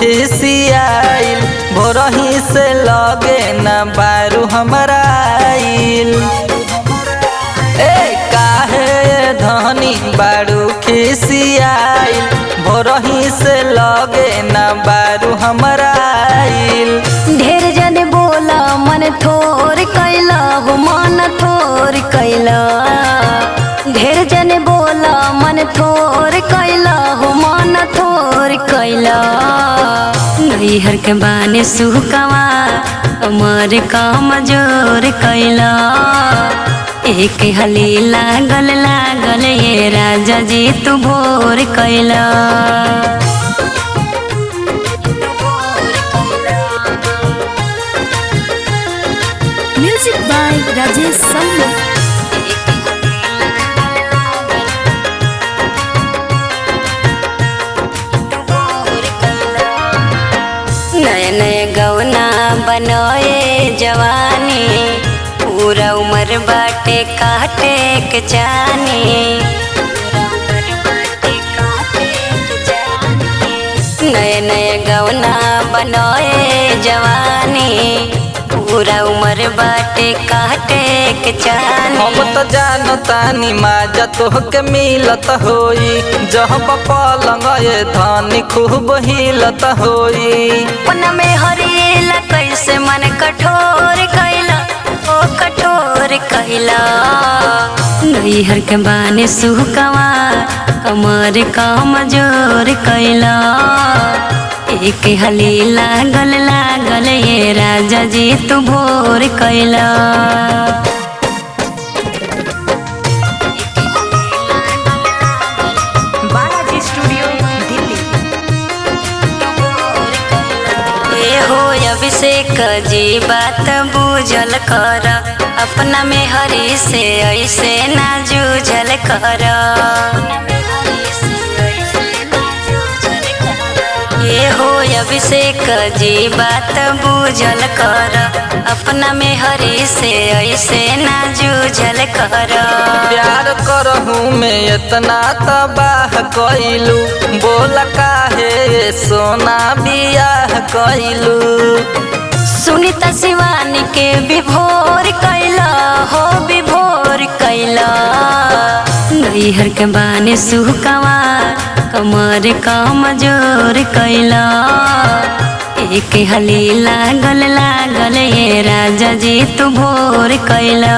खिसियाइल, भोरही से लगे न बारू हमरा आइल। ए काहे धनी बारू खिसियाइल, भोरही से लगे न बारू हमरा आइल। ढेर जन बोला मन थोर कैला हो मन थोर कैला, ढेर जन बोला मन थोर कैला हो मन थोर कैला। नैहर के बाने सुहकवा अमर काम जोर कैला, एक हली लागल लागल ये राजा जी तू भोर कैला। Music by Rajesh Sammu. नए नए गौना बनोए जवानी, पूरा उम्र बाटे काटे के जानी। नए नए गौना बनोए जवानी, पूरा उम्र बाटे काटे के जानी। हम तो जानतानी माजा तोहके मिलत होई, जब पलंग ये धानी खूब हिलत होई। पन में हरिला कैसे मन कठोर कैला ओ कठोर कैला। नैहर के बाने सुहकवा कमर काम जोर कैला, एक हली लागल लागल ये राजा जी तू भोर कैला। बालाजी स्टूडियो दिल्ली। ए हो अभिषेक जी बात बूझल कर, अपना में हरी से ऐसे ना जूझल कर। ये हो अभिषेक जी बात बूझल कर, अपना में हरी से ऐसे ना जूझल कर। प्यार करहूँ में इतना तबाह कइलू, बोल काहे सोना बियाह कइलू। सुनीता शिवानी के विभोर कैला हो विभोर कैला। नैहर के बाने सुहकवा कमर काम जोर कैला, एक हली लागल लागल ये राजा जी तू भोर कैला।